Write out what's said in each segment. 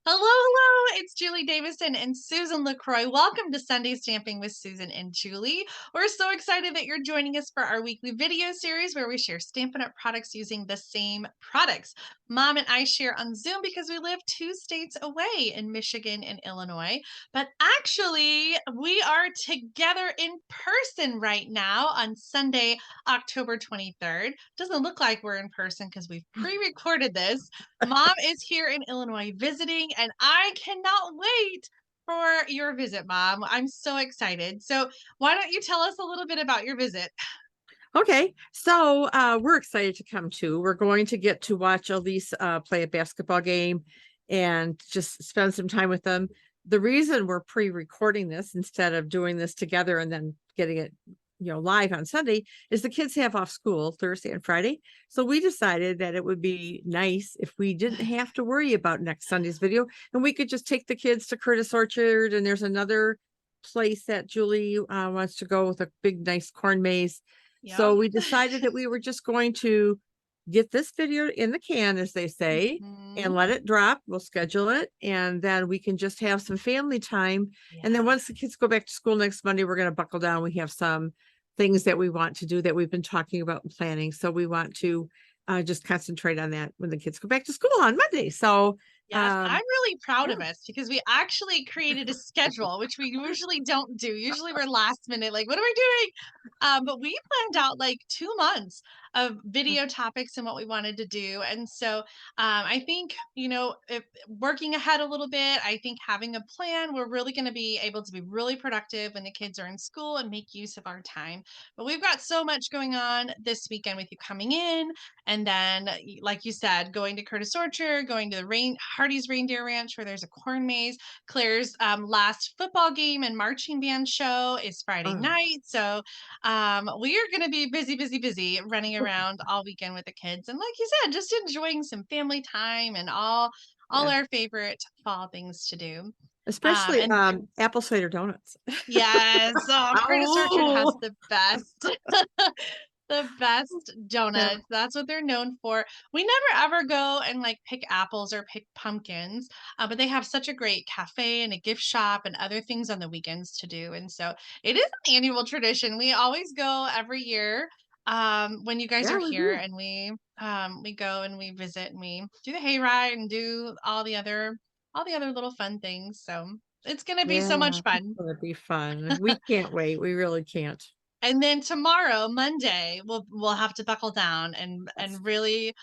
Hello, hello. It's Julie Davison and Susan LaCroix. Welcome to Sunday Stamping with Susan and Julie. We're so excited that you're joining us for our weekly video series where we share Stampin' Up! Products using the same products. Mom and I share on Zoom because we live 2 states away in Michigan and Illinois. But actually, we are together in person right now on Sunday, October 23rd. Doesn't look like we're in person because we've pre-recorded this. Mom is here in Illinois visiting, and I cannot wait for your visit, Mom. I'm so excited. So, why don't you tell us a little bit about your visit? Okay, so we're excited to come too. We're going to get to watch Elise play a basketball game and just spend some time with them. The reason we're pre-recording this instead of doing this together and then getting it, live on Sunday is the kids have off school Thursday and Friday. So we decided that it would be nice if we didn't have to worry about next Sunday's video and we could just take the kids to Curtis Orchard, and there's another place that Julie wants to go with a big, nice corn maze. Yep. So we decided that we were just going to get this video in the can, as they say, and Mhm. let it drop. We'll schedule it, and then we can just have some family time. And then Yeah. once the kids go back to school next Monday, we're going to buckle down. We have some things that we want to do that we've been talking about and planning. So we want to just concentrate on that when the kids go back to school on Monday. So, Yes, I'm really proud yeah. of us because we actually created a schedule, which we usually don't do. Usually we're last minute, like, what are we doing? But we planned out like 2 months of video topics and what we wanted to do. And so I think, if working ahead a little bit, I think having a plan, we're really going to be able to be really productive when the kids are in school and make use of our time. But we've got so much going on this weekend with you coming in. And then, like you said, going to Curtis Orchard, going to the Hardy's Reindeer Ranch, where there's a corn maze. Claire's last football game and marching band show is Friday Oh, night. So we are going to be busy, busy, busy running around all weekend with the kids. And like you said, just enjoying some family time and all yeah. our favorite fall things to do. Especially And apple cider donuts. yes, oh, Curtis Orchard has Oh, the best. The best yeah. donuts. That's what they're known for. We never ever go and like pick apples or pick pumpkins, but they have such a great cafe and a gift shop and other things on the weekends to do. And so it is an annual tradition. We always go every year when you guys Yeah, are we here, do. and we go and we visit and we do the hayride and do all the other little fun things. So it's gonna be so much Yeah, it's fun. gonna be fun. We can't wait. We really can't. And then tomorrow, Monday, we'll have to buckle down and Yes. really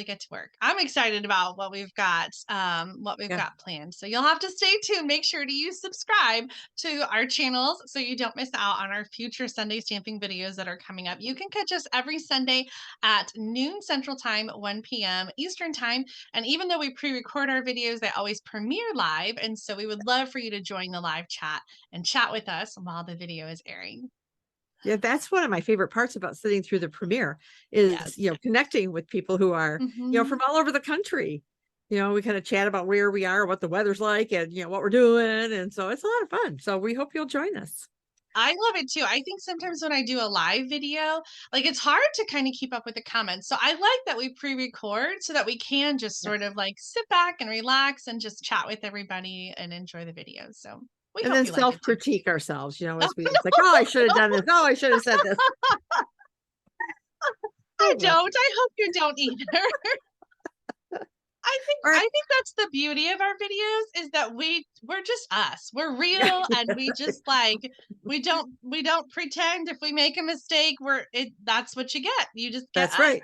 get to work. I'm excited about what we've Yeah. got planned. So you'll have to stay tuned. Make sure to subscribe to our channels so you don't miss out on our future Sunday stamping videos that are coming up. You can catch us every Sunday at noon Central Time, 1 p.m. Eastern Time. And even though we pre-record our videos, they always premiere live. And so we would love for you to join the live chat and chat with us while the video is airing. Yeah, that's one of my favorite parts about sitting through the premiere is, Yes. connecting with people who are, from Mhm. all over the country. We kind of chat about where we are, what the weather's like, and what we're doing. And so it's a lot of fun. So we hope you'll join us. I love it too. I think sometimes when I do a live video, like it's hard to kind of keep up with the comments. So I like that we pre-record so that we can just Yeah. sort of like sit back and relax and just chat with everybody and enjoy the videos. So we And hope then you like it too. self-critique ourselves, No, as we it's like, oh, I should have done this. Oh, I should have said this. I Oh well. don't. I hope you don't either. I think All I right. think that's the beauty of our videos is that we're just us. We're Yeah. real and we just like we don't pretend if we make a mistake, that's what you get. You just get That's us. right.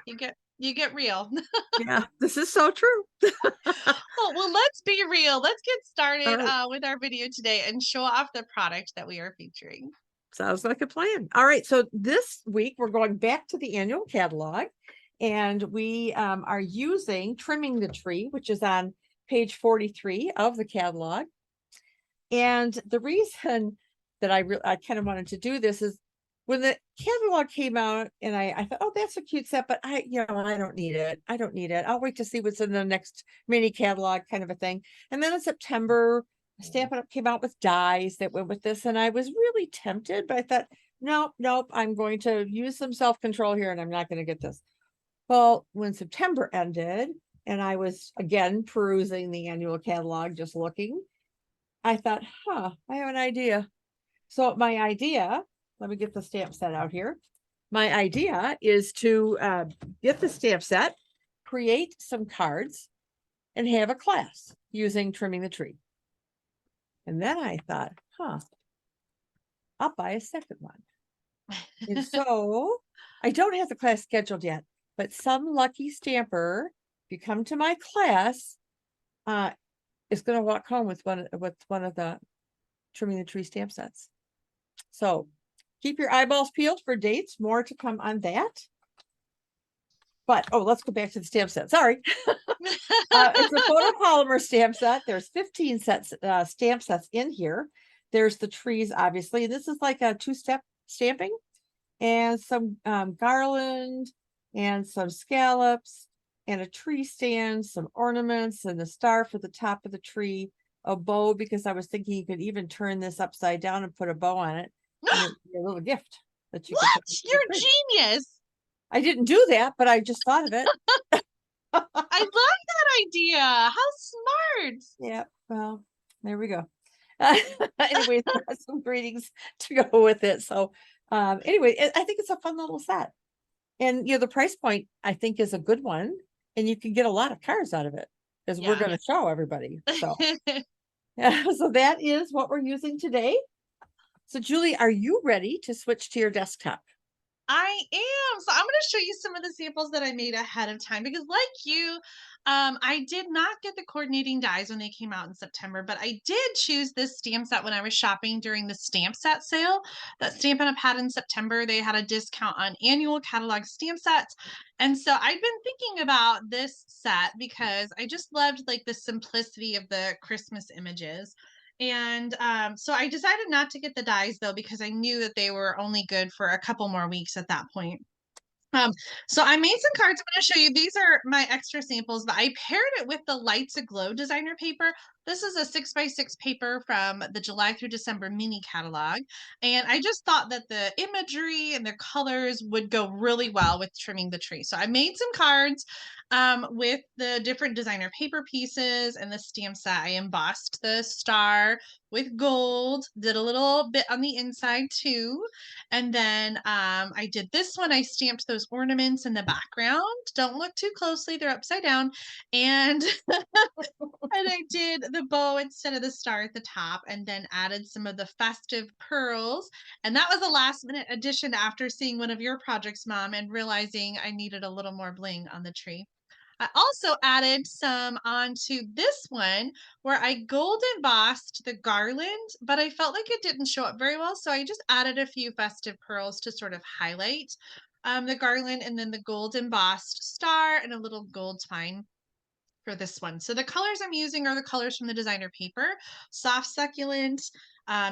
You get real. Yeah, this is so true. Well, let's be real. Let's get All started right. with our video today and show off the product that we are featuring. Sounds like a plan. All right. So this week we're going back to the annual catalog, and we are using Trimming the Tree, which is on page 43 of the catalog. And the reason that I kind of wanted to do this is when the catalog came out, and I thought, oh, that's a cute set, but I don't need it. I don't need it. I'll wait to see what's in the next mini catalog, kind of a thing. And then in September, Stampin' Up! Came out with dies that went with this, and I was really tempted, but I thought, nope, nope, I'm going to use some self-control here, and I'm not going to get this. Well, when September ended and I was again perusing the annual catalog, just looking. I thought, huh, I have an idea. So my idea, let me get the stamp set out here. My idea is to get the stamp set, create some cards, and have a class using trimming the tree. And then I thought, huh, I'll buy a second one. And so I don't have the class scheduled yet, but some lucky stamper, if you come to my class, uh, is going to walk home with one of the trimming the tree stamp sets. So keep your eyeballs peeled for dates. More to come on that. But oh, let's go back to the stamp set. Sorry. It's a photopolymer stamp set. There's 15 stamp sets in here. There's the trees, obviously. This is like a two-step stamping, and some garland, and some scallops, and a tree stand, some ornaments, and a star for the top of the tree, a bow, because I was thinking you could even turn this upside down and put a bow on it, and it'd be a little gift that you could put What? into the You're tree. genius. I didn't do that, but I just thought of it. I love that idea. How smart. Yeah, well, there we go. Anyways, some greetings to go with it. So, anyway, I think it's a fun little set. And the price point I think is a good one, and you can get a lot of cards out of it, as we're Yeah. going to show everybody. So, yeah, so that is what we're using today. So, Julie, are you ready to switch to your desktop? I am. So I'm going to show you some of the samples that I made ahead of time because, like you, I did not get the coordinating dies when they came out in September, but I did choose this stamp set when I was shopping during the stamp set sale that Stampin' Up! Had in September. They had a discount on annual catalog stamp sets. And so I've been thinking about this set because I just loved like the simplicity of the Christmas images. And so I decided not to get the dies though, because I knew that they were only good for a couple more weeks at that point. Um, so I made some cards. I'm going to show you. These are my extra samples, but I paired it with the Lights Aglow designer paper. This is a 6x6 paper from the July through December mini catalog. And I just thought that the imagery and the colors would go really well with trimming the tree. So I made some cards with the different designer paper pieces and the stamp set. I embossed the star with gold, did a little bit on the inside too. And then I did this one. I stamped those ornaments in the background. Don't look too closely, they're upside down. And and I did the bow instead of the star at the top, and then added some of the festive pearls. And that was a last minute addition after seeing one of your projects, Mom, and realizing I needed a little more bling on the tree. I also added some onto this one where I gold embossed the garland, but I felt like it didn't show up very well. So I just added a few festive pearls to sort of highlight the garland, and then the gold embossed star and a little gold twine for this one. So the colors I'm using are the colors from the designer paper: soft succulent,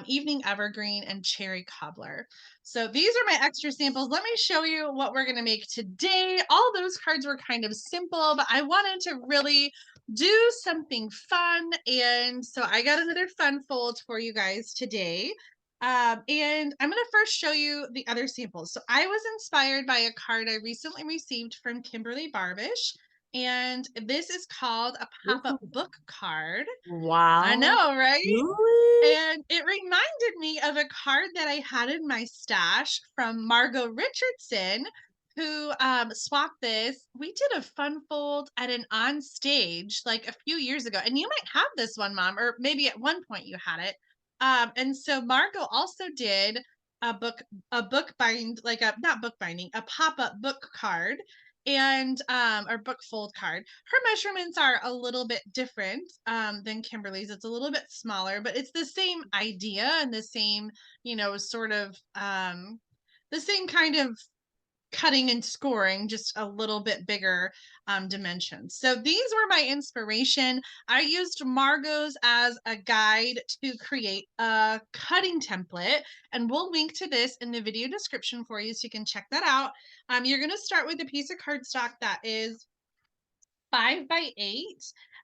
evening evergreen, and cherry cobbler. So these are my extra samples. Let me show you what we're going to make today. All those cards were kind of simple, but I wanted to really do something fun. And so I got another fun fold for you guys today. And I'm going to first show you the other samples. So I was inspired by a card I recently received from Kimberly Barbish, and this is called a pop-up Ooh, book card. I wow, know, right? Julie. And it reminded me of a card that I had in my stash from Margot Richardson, who swapped this. We did a fun fold at an on stage like a few years ago, and you might have this one, Mom, or maybe at one point you had it. And so Margot also did a book bind, like a not book binding, a pop-up book card, and or book fold card. Her measurements are a little bit different than Kimberly's. It's a little bit smaller, but it's the same idea and the same, sort of the same kind of cutting and scoring, just a little bit bigger dimensions. So these were my inspiration. I used Margot's as a guide to create a cutting template, and we'll link to this in the video description for you so you can check that out. You're going to start with a piece of cardstock that is 5 by 8.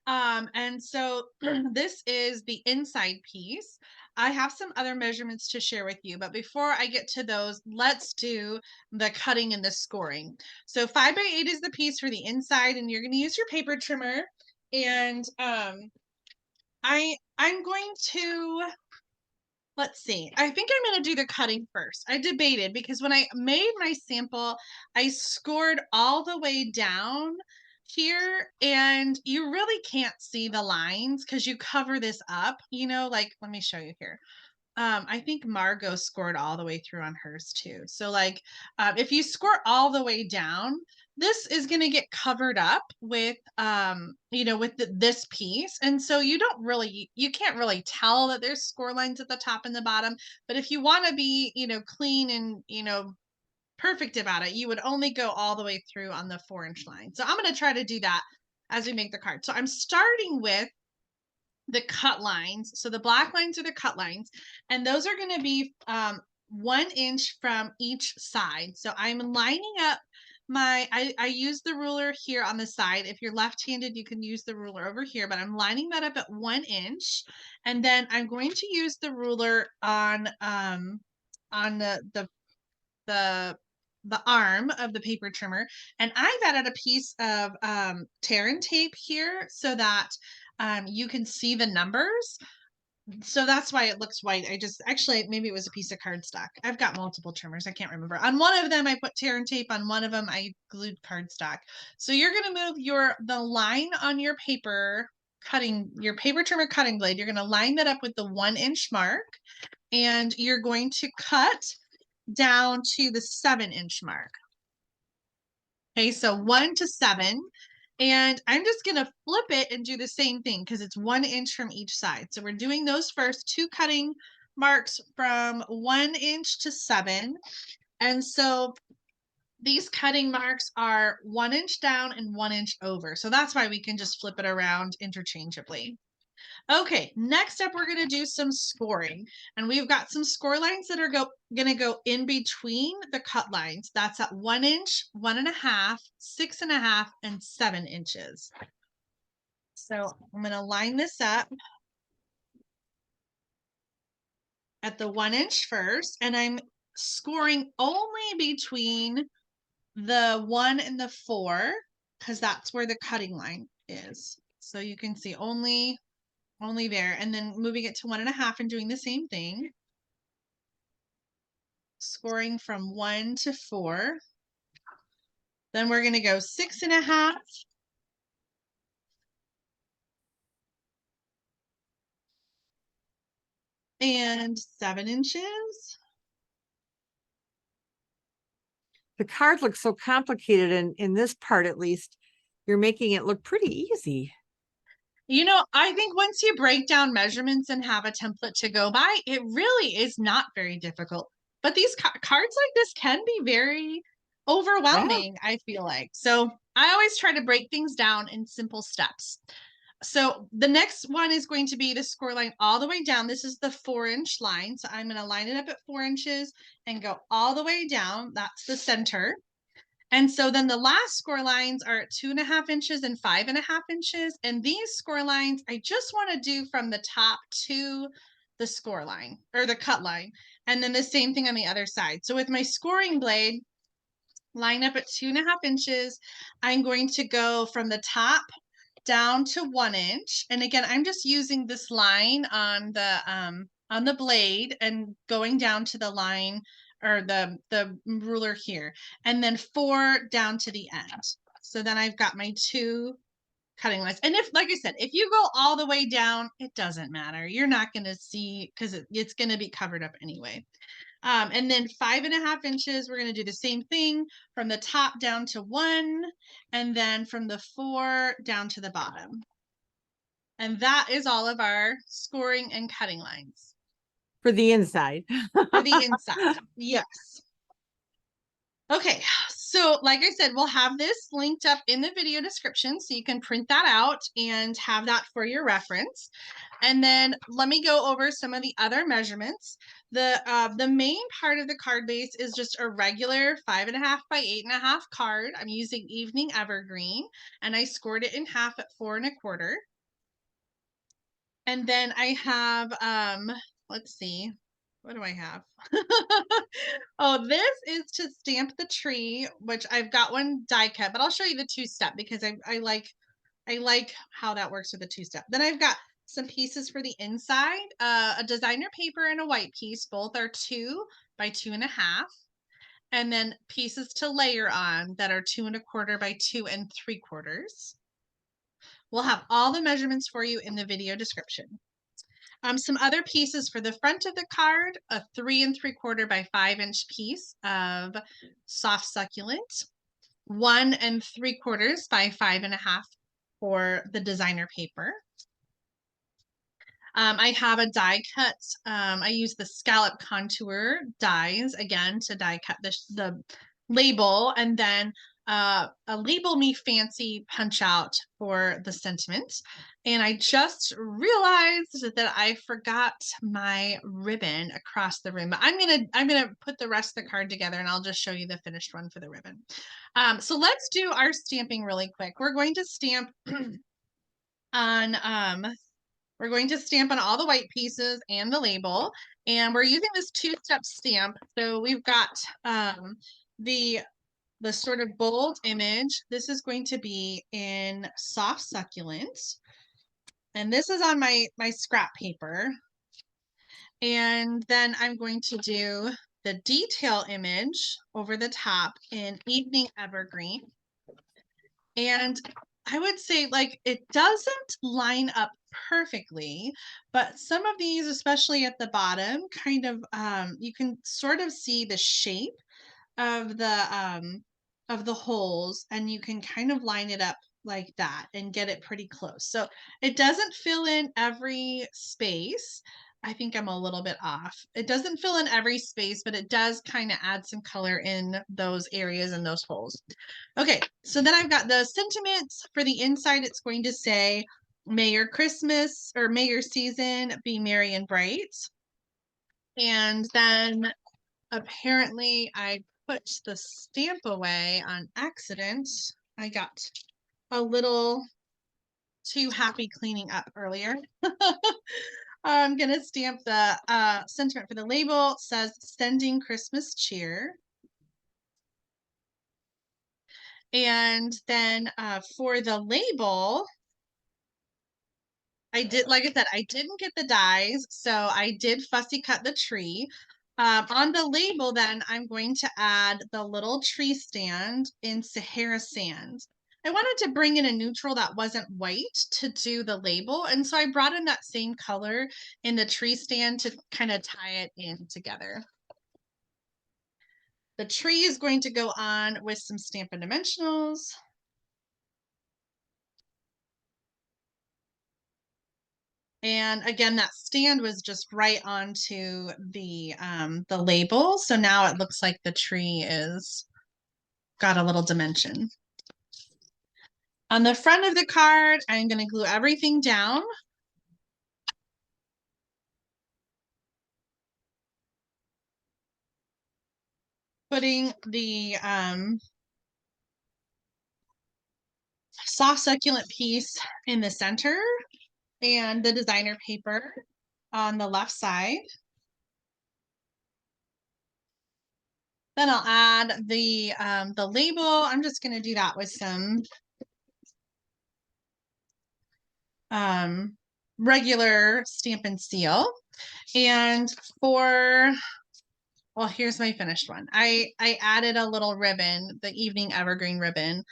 And so this is the inside piece. I have some other measurements to share with you, but before I get to those, let's do the cutting and the scoring. So 5 by 8 is the piece for the inside, and you're going to use your paper trimmer. And I'm going to, let's see. I think I'm going to do the cutting first. I debated because when I made my sample, I scored all the way down here, and you really can't see the lines because you cover this up, like, let me show you here. I think Margot scored all the way through on hers too. So like, if you score all the way down, this is going to get covered up with, with this piece. And so you can't really tell that there's score lines at the top and the bottom. But if you want to be, clean and, perfect about it, you would only go all the way through on the 4-inch line. So I'm going to try to do that as we make the card. So I'm starting with the cut lines. So the black lines are the cut lines, and those are going to be 1 inch from each side. So I'm lining up I use the ruler here on the side. If you're left-handed, you can use the ruler over here, but I'm lining that up at 1 inch. And then I'm going to use the ruler on the arm of the paper trimmer, and I've added a piece of tear and tape here so that you can see the numbers. So that's why it looks white. Actually, maybe it was a piece of cardstock. I've got multiple trimmers. I can't remember. On one of them, I put tear and tape. On one of them, I glued cardstock. So you're going to move the line on your paper trimmer cutting blade. You're going to line that up with the 1-inch mark, and you're going to cut down to the 7-inch mark. Okay, so 1 to 7. And I'm just going to flip it and do the same thing because it's 1 inch from each side. So we're doing those first two cutting marks from 1 inch to 7. And so these cutting marks are 1 inch down and 1 inch over. So that's why we can just flip it around interchangeably. Okay, next up, we're going to do some scoring. And we've got some score lines that are going to go in between the cut lines. That's at 1 inch, 1.5, 6.5, and 7 inches. So I'm going to line this up at the 1 inch first, and I'm scoring only between the 1 and the 4 because that's where the cutting line is. So you can see only there, and then moving it to 1.5 and doing the same thing. Scoring from 1 to 4. Then we're going to go 6.5. And 7 inches. The card looks so complicated, and in this part, at least, you're making it look pretty easy. I think once you break down measurements and have a template to go by, it really is not very difficult. But these cards like this can be very overwhelming, I feel like. So I always try to break things down in simple steps. So the next one is going to be the score line all the way down. This is the 4-inch line. So I'm going to line it up at 4 inches and go all the way down. That's the center. And so then the last score lines are at 2.5 inches and 5.5 inches. And these score lines, I just want to do from the top to the score line or the cut line. And then the same thing on the other side. So with my scoring blade, line up at 2.5 inches. I'm going to go from the top down to 1 inch. And again, I'm just using this line on the blade and going down to the line or the ruler here, and then 4 down to the end. So then I've got my 2 cutting lines. And if, like I said, if you go all the way down, it doesn't matter. You're not going to see because it's going to be covered up anyway. And then 5.5 inches, we're going to do the same thing from the top down to 1, and then from the 4 down to the bottom. And that is all of our scoring and cutting lines. For the inside. For the inside, yes. Okay, so like I said, we'll have this linked up in the video description so you can print that out and have that for your reference. And then let me go over some of the other measurements. The main part of the card base is just a regular 5.5 by 8.5 card. I'm using Evening Evergreen, and I scored it in half at 4 1/4. And then I have, let's see, what do I have? Oh, this is to stamp the tree, which I've got one die cut, but I'll show you the two-step because I like how that works with the two-step. Then I've got some pieces for the inside, a designer paper and a white piece. Both are 2 by 2.5. And then pieces to layer on that are 2.25 by 2 3/4. We'll have all the measurements for you in the video description. Some other pieces for the front of the card, a 3 3/4 by 5-inch piece of soft succulent, 1 3/4 by 5.5 for the designer paper. I have a die cut. I use the scallop contour dies again to die cut the label, and then a Label Me Fancy punch out for the sentiment. And I just realized that I forgot my ribbon across the rim. But I'm gonna put the rest of the card together, and I'll just show you the finished one for the ribbon. So let's do our stamping really quick. We're going to stamp on we're going to stamp on all the white pieces and the label, and we're using this two-step stamp. So we've got the sort of bold image. This is going to be in soft succulent, and this is on my scrap paper. And then I'm going to do the detail image over the top in evening evergreen. And I would say, like, it doesn't line up perfectly, but some of these, especially at the bottom, kind of you can sort of see the shape of the holes, and you can kind of line it up like that and get it pretty close. So it doesn't fill in every space. I think I'm a little bit off. It doesn't fill in every space, but it does kind of add some color in those areas and those holes. Okay, so then I've got the sentiments for the inside. It's going to say, may your Christmas or may your season be merry and bright. And then apparently I put the stamp away on accident. I got a little too happy cleaning up earlier. I'm going to stamp the sentiment for the label. It says, sending Christmas cheer. And then for the label, I did, like I said, I didn't get the dies, so I did fussy cut the tree. On the label, then I'm going to add the little tree stand in Sahara sand. I wanted to bring in a neutral that wasn't white to do the label, and so I brought in that same color in the tree stand to kind of tie it in together. The tree is going to go on with some Stampin' Dimensionals. And again, that stand was just right onto the label. So now it looks like the tree is got a little dimension. On the front of the card, I'm going to glue everything down. Putting the soft succulent piece in the center and the designer paper on the left side. Then I'll add the label. I'm just going to do that with some regular Stampin' Seal. And for, well, here's my finished one. I added a little ribbon, the evening evergreen ribbon,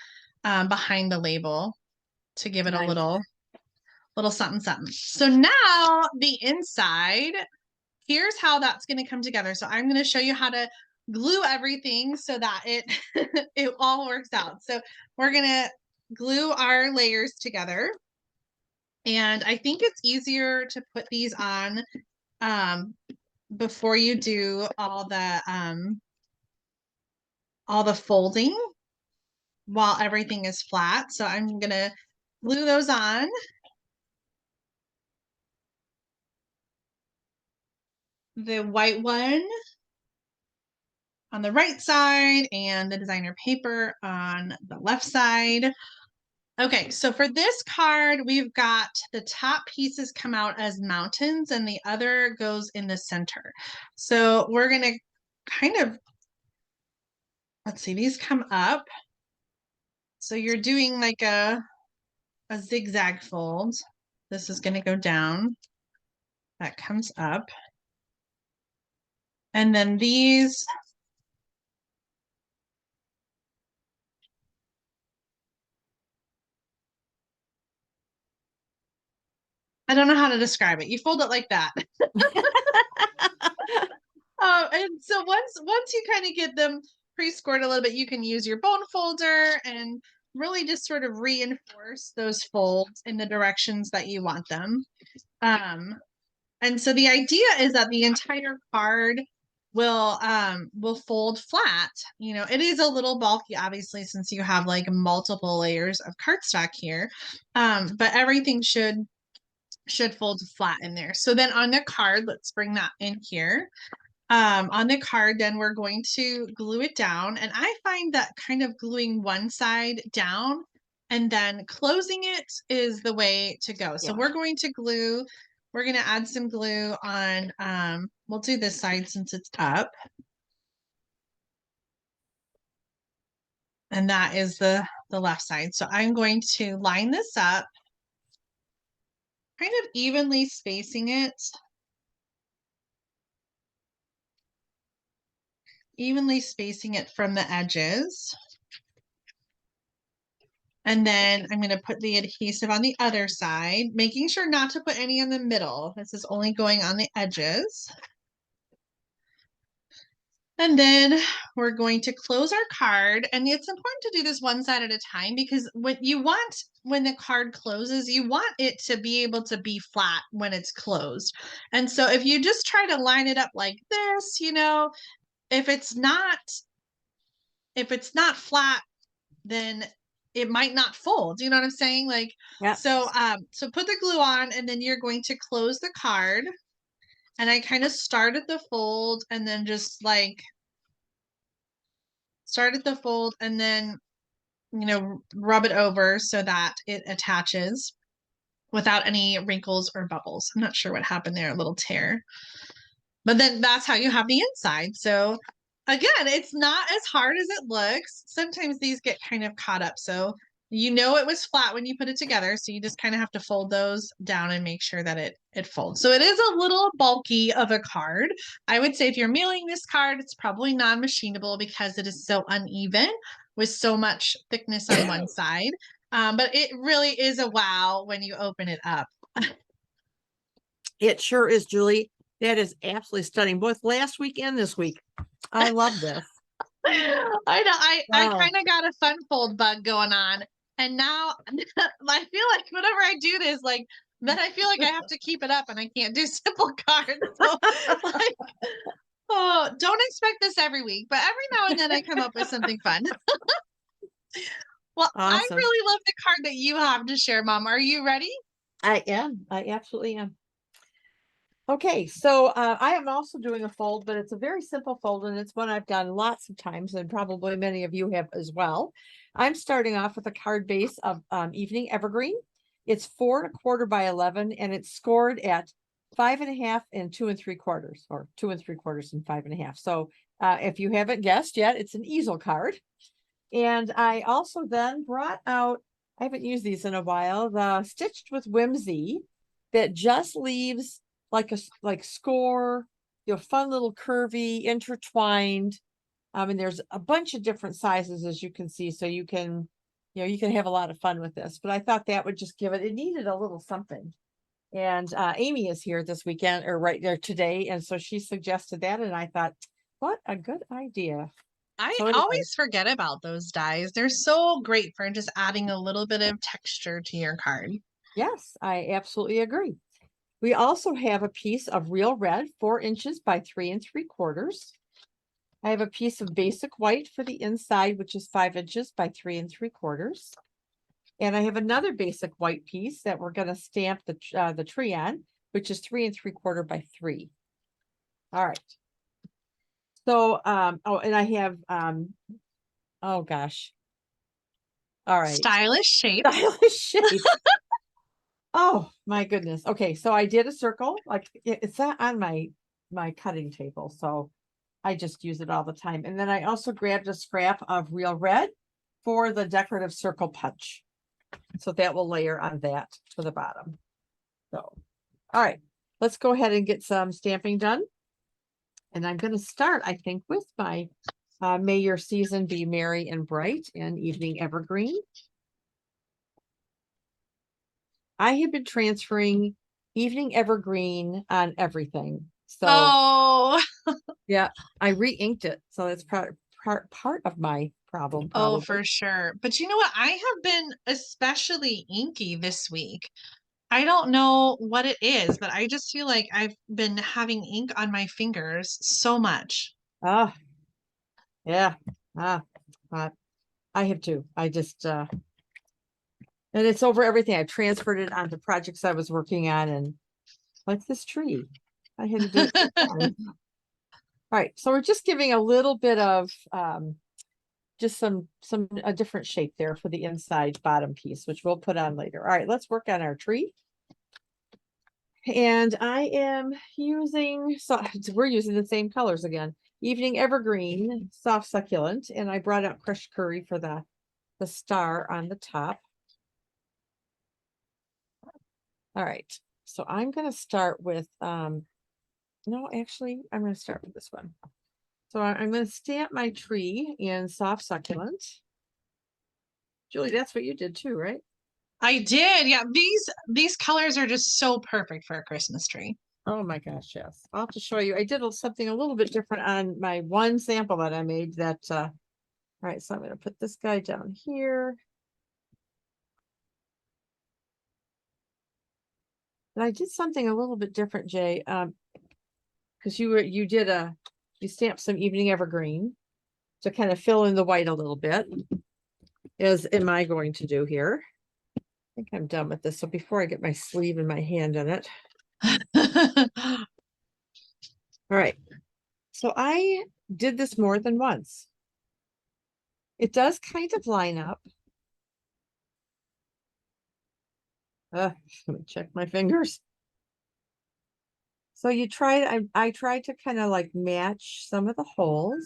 behind the label to give it a little something something. So now the inside, here's how that's going to come together. So I'm going to show you how to glue everything so that it it all works out. So we're going to glue our layers together. And I think it's easier to put these on before you do all the folding while everything is flat. So I'm gonna glue those on. The white one on the right side and the designer paper on the left side. Okay, so for this card, we've got the top pieces come out as mountains and the other goes in the center. So we're going to kind of, let's see, these come up. So you're doing like a zigzag fold. This is going to go down. That comes up. And then these, I don't know how to describe it. You fold it like that. And so once you kind of get them pre-scored a little bit, you can use your bone folder and really just sort of reinforce those folds in the directions that you want them. And so the idea is that the entire card will fold flat. You know, it is a little bulky, obviously, since you have like multiple layers of cardstock here. But everything should fold flat in there. So then on the card, let's bring that in here. On the card, then we're going to glue it down. And I find that kind of gluing one side down and then closing it is the way to go. So Yeah. we're going to add some glue on, we'll do this side since it's up. And that is the left side. So I'm going to line this up, kind of evenly spacing it. Evenly spacing it from the edges. And then I'm going to put the adhesive on the other side, making sure not to put any in the middle. This is only going on the edges. And then we're going to close our card. And it's important to do this one side at a time because when the card closes, you want it to be able to be flat when it's closed. And so if you just try to line it up like this, you know, if it's not flat, then it might not fold. You know what I'm saying? Like, Yeah. so put the glue on and then you're going to close the card. And I kind of start at the fold and then just like start at the fold and then, you know, rub it over so that it attaches without any wrinkles or bubbles. I'm not sure what happened there, a little tear. But then that's how you have the inside. So again, it's not as hard as it looks. Sometimes these get kind of caught up. So you know it was flat when you put it together. So you just kind of have to fold those down and make sure that it folds. So it is a little bulky of a card. I would say if you're mailing this card, it's probably non-machinable because it is so uneven with so much thickness on one side. But it really is a wow when you open it up. It sure is, Julie. That is absolutely stunning, both last week and this week. I love this. I know. I Wow. kind of got a fun fold bug going on. And now I feel like whenever I do this, like then I feel like I have to keep it up and I can't do simple cards. So like, oh, don't expect this every week, but every now and then I come up with something fun. Well, I Awesome. really love the card that you have to share, Mom. Are you ready? I am. I absolutely am. Okay, so I am also doing a fold, but it's a very simple fold, and it's one I've done lots of times, and probably many of you have as well. I'm starting off with a card base of Evening Evergreen. It's 4 1/4 by 11, and it's scored at 5 1/2 and 2 3/4, or 2 3/4 and 5 1/2. So if you haven't guessed yet, it's an easel card. And I also then brought out, I haven't used these in a while, the Stitched with Whimsy that just leaves like score, you know, fun little curvy, intertwined. And there's a bunch of different sizes, as you can see. So you can have a lot of fun with this. But I thought that would just it needed a little something. And Amy is here this weekend, or right there today. And so she suggested that. And I thought, what a good idea. I So anyway, always forget about those dies. They're so great for just adding a little bit of texture to your card. yes, I absolutely agree. We also have a piece of real red, 4 inches by 3 3/4. I have a piece of basic white for the inside, which is 5 inches by 3 3/4. And I have another basic white piece that we're going to stamp the tree on, which is 3 3/4 by 3. All right. So, oh, and I have, oh gosh, All right. Stylish shapes. Stylish shapes. Oh my goodness. Okay, so I did a circle. Like it's not on my cutting table, so I just use it all the time. And then I also grabbed a scrap of real red for the decorative circle punch. So that will layer on that to the bottom. So, all right, let's go ahead and get some stamping done. And I'm going to start, I think, with my May Your Season Be Merry and Bright and Evening Evergreen. I have been transferring Evening Evergreen on everything. So Oh, yeah, I re-inked it. So that's part of my problem, oh, probably. for sure. But you know what? I have been especially inky this week. I don't know what it is, but I just feel like I've been having ink on my fingers so much. Ah, yeah. Ah, I have too. I just and it's over everything. I've transferred it onto projects I was working on, and like this tree, I had to do it 2 times. All right, so we're just giving a little bit of just some a different shape there for the inside bottom piece, which we'll put on later. All right, let's work on our tree. And I am using, so we're using the same colors again. Evening Evergreen, soft succulent, and I brought out crushed curry for the star on the top. All right, so I'm going to start with, no, actually, I'm going to start with this one. So I'm going to stamp my tree in soft succulent. Julie, that's what you did too, right? I did. Yeah, these colors are just so perfect for a Christmas tree. Oh my gosh, yes. I'll have to show you. I did something a little bit different on my one sample that I made that, all right, so I'm going to put this guy down here. And I did something a little bit different, Jay, because you stamped some Evening Evergreen to kind of fill in the white a little bit, as am I going to do here. I think I'm done with this. So before I get my sleeve and my hand in it. All right. So I did this more than once. It does kind of line up. Let me check my fingers. So you tried, I tried to kind of like match some of the holes.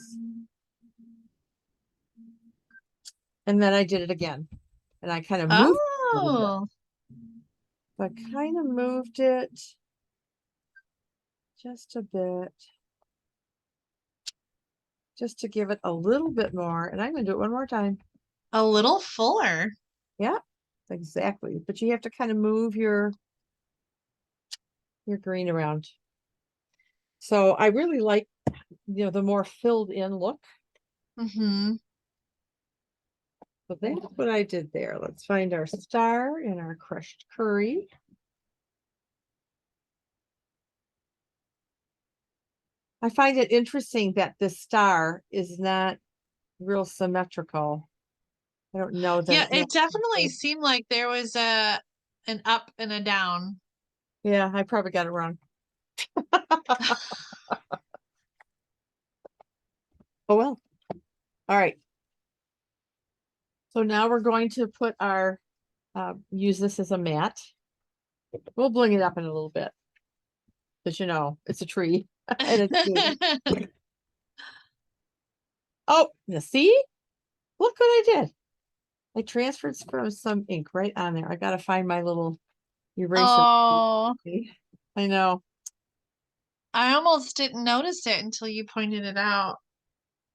And then I did it again. And I kind of moved it a little bit. Oh, So I kind of moved it just a bit. Just to give it a little bit more. And I'm going to do it one more time. a little fuller. Yeah, exactly. But you have to kind of move your green around. So I really like, the more filled in look. Mm-hmm. So that's what I did there. Let's find our star and our crushed curry. I find it interesting that this star is not real symmetrical. I don't know Yeah, that. it definitely seemed like there was an up and a down. Yeah, I probably got it wrong. Oh well. All right. So now we're going to put our use this as a mat. We'll bling it up in a little bit. Because it's a tree. And it's big. Oh, you see? Look what I did. I transferred some ink right on there. I gotta find my little eraser. Oh, I know. I almost didn't notice it until you pointed it out.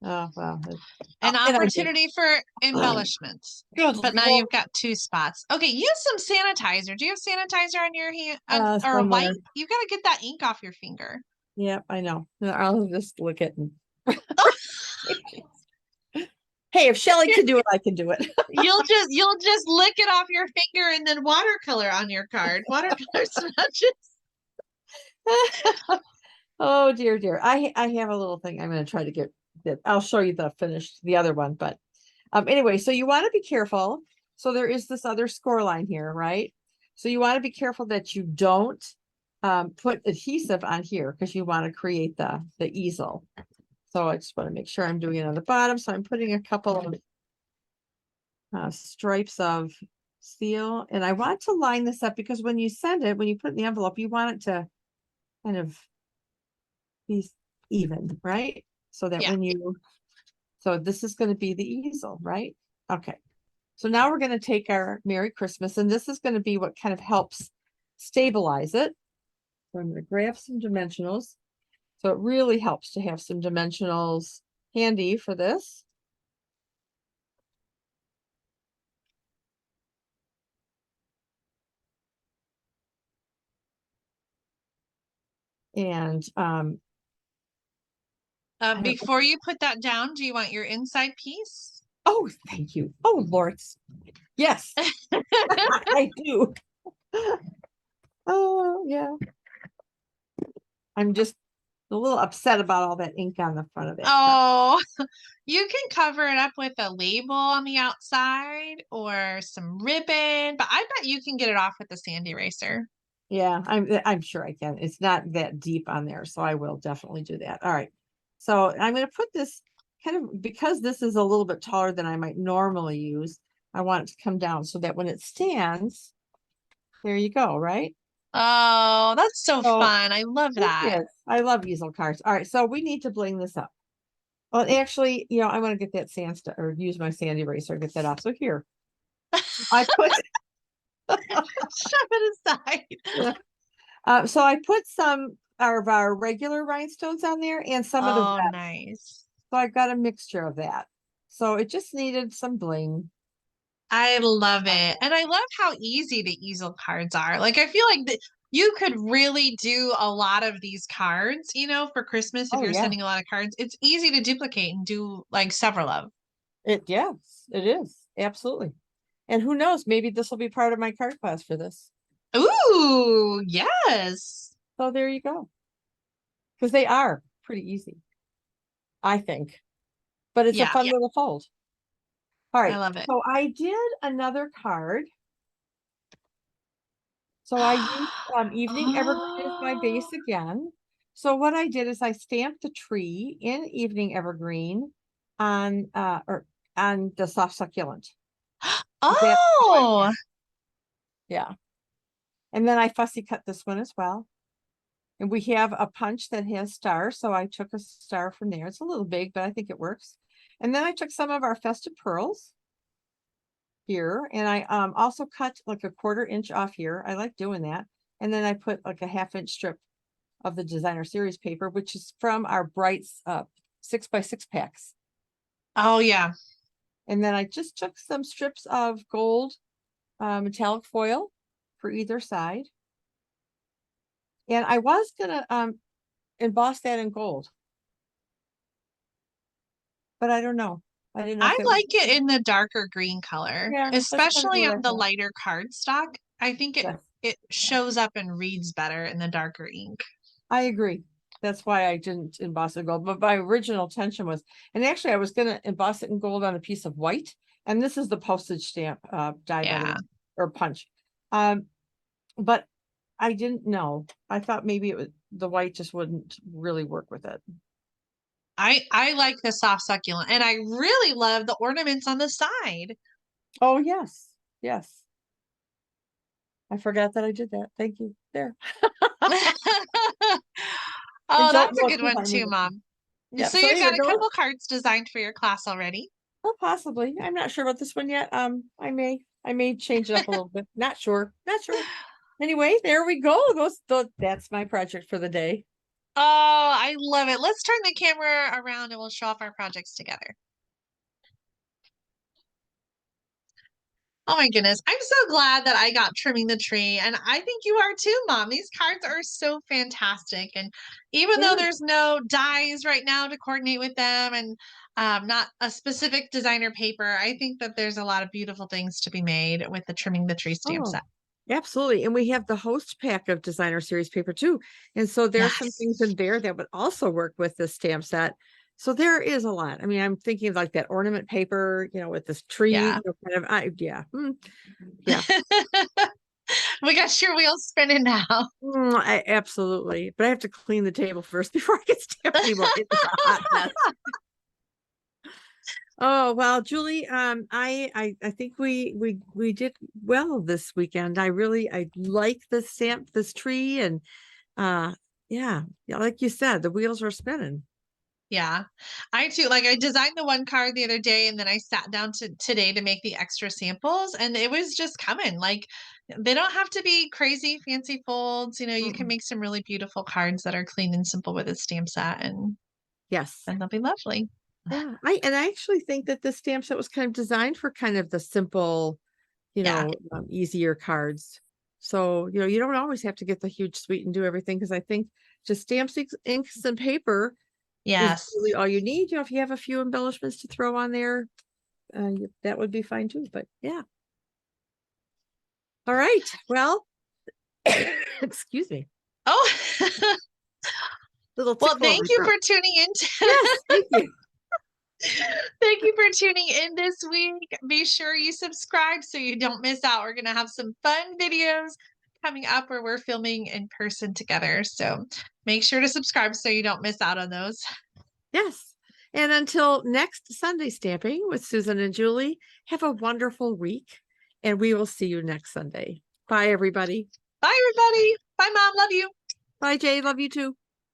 Oh well. An And I did. opportunity for embellishments. Good But now Lord. you've got two spots. Okay, use some sanitizer. Do you have sanitizer on your hand or a Somewhere. wipe? You got to get that ink off your finger. Yep, I know. I'll just look at and hey, if Shelly can do it, I can do it. You'll just lick it off your finger and then watercolor on your card. Watercolor smudges. Oh dear. I have a little thing I'm going to try to get that. I'll show you the other one, but anyway, so you want to be careful. So there is this other score line here, right? So you want to be careful that you don't put adhesive on here because you want to create the easel. So I just want to make sure I'm doing it on the bottom. So I'm putting a couple of stripes of steel. And I want to line this up because when you send it, when you put it in the envelope, you want it to kind of be even, right? So that Yeah. when so this is going to be the easel, right? Okay. So now we're going to take our Merry Christmas, and this is going to be what kind of helps stabilize it. So I'm going to grab some dimensionals. So it really helps to have some dimensionals handy for this. And I don't know. Before you put that down, do you want your inside piece? Oh, thank you. Oh, Lord. Yes, I do. Oh, yeah. I'm just a little upset about all that ink on the front of that card. Oh, you can cover it up with a label on the outside or some ribbon, but I bet you can get it off with a sand eraser. Yeah, I'm sure I can. It's not that deep on there, so I will definitely do that. All right. So I'm going to put this kind of, because this is a little bit taller than I might normally use, I want it to come down so that when it stands, there you go, right? Oh, that's so So fun. I love it that. is. I love easel cards. All right, so we need to bling this up. Well, actually, I want to get that sand or use my sand eraser, get that off. So here, I put Shove it aside. yeah. So I put some of our regular rhinestones on there and some of the Oh, red. nice. So I got a mixture of that. So it just needed some bling. I love it. And I love how easy the easel cards are. Like, I feel like you could really do a lot of these cards, for Christmas if Oh you're yeah. sending a lot of cards. It's easy to duplicate and do like several of. Yes, it is. Absolutely. And who knows, maybe this will be part of my card class for this. Ooh, yes. So there you go. Because they are pretty easy, I think. But it's a Yeah, fun little fold. All I right. love it. So I did another card. So I used Evening Evergreen as my base Oh, again. So what I did is I stamped the tree in Evening Evergreen on the soft succulent. That's how I oh, did. Yeah. And then I fussy cut this one as well. And we have a punch that has stars. So I took a star from there. It's a little big, but I think it works. And then I took some of our festive pearls here. And I also cut like a 1/4 inch off here. I like doing that. And then I put like a 1/2 inch strip of the designer series paper, which is from our Brights 6x6 packs. oh, yeah. And then I just took some strips of gold metallic foil for either side. And I was gonna emboss that in gold, but I don't know. I didn't know if I that would, like it in the darker green color, yeah, that's kind of especially what on I the thought. lighter cardstock. I think it Yes, it shows up and reads better in the darker ink. I agree. That's why I didn't emboss it in gold. But my original intention was, and actually I was gonna emboss it in gold on a piece of white. And this is the postage stamp die, by the way, Yeah. or punch. Um, but I didn't know. I thought maybe the white just wouldn't really work with it. I like the soft succulent and I really love the ornaments on the side. Oh yes, yes. I forgot that I did that. Thank you. There. And Oh, don't that's a look good one behind me. too, Mom. Yeah. So So you've here got a goes. couple cards designed for your class already. Oh, possibly. I'm not sure about this one yet. I may change it up a little bit. Not sure. Not sure. Anyway, there we go. That's my project for the day. Oh, I love it. Let's turn the camera around and we'll show off our projects together. Oh my goodness. I'm so glad that I got trimming the tree. And I think you are too, Mom. These cards are so fantastic. And even though Yeah. there's no dies right now to coordinate with them and not a specific designer paper, I think that there's a lot of beautiful things to be made with the trimming the tree stamp Oh, set. absolutely. And we have the host pack of designer series paper too. And so there's some Yes. things in there that would also work with this stamp set. So there is a lot. I mean, I'm thinking of like that ornament paper, with this tree, Yeah. kind of, yeah. We got your wheels spinning now. Absolutely. But I have to clean the table first before I get stamped anymore. It is a hot mess. Oh, well, Julie, I think we did well this weekend. I like this tree, and uh yeah, yeah, like you said, the wheels are spinning. Yeah. I too, like I designed the one card the other day and then I sat down to today to make the extra samples and it was just coming. Like they don't have to be crazy fancy folds. You can Mm-mm. make some really beautiful cards that are clean and simple with a stamp set Yes. and they'll be lovely. Yeah. I actually think that this stamp set was kind of designed for kind of the simple, Yeah. easier cards. So, you don't always have to get the huge suite and do everything, because I think just stamps, inks, and paper is really Yes. all you need. If you have a few embellishments to throw on there, that would be fine too. But yeah. All right. Well, excuse me. Oh, Little well, tickle in thank my you throat. for tuning in. Yes, thank you. Thank you for tuning in this week. Be sure you subscribe so you don't miss out. We're going to have some fun videos coming up where we're filming in person together. So make sure to subscribe so you don't miss out on those. Yes. And until next Sunday stamping with Susan and Julie, have a wonderful week, and we will see you next Sunday. Bye, everybody. Bye, everybody. Bye, Mom. Love you. Bye, Jay. Love you too.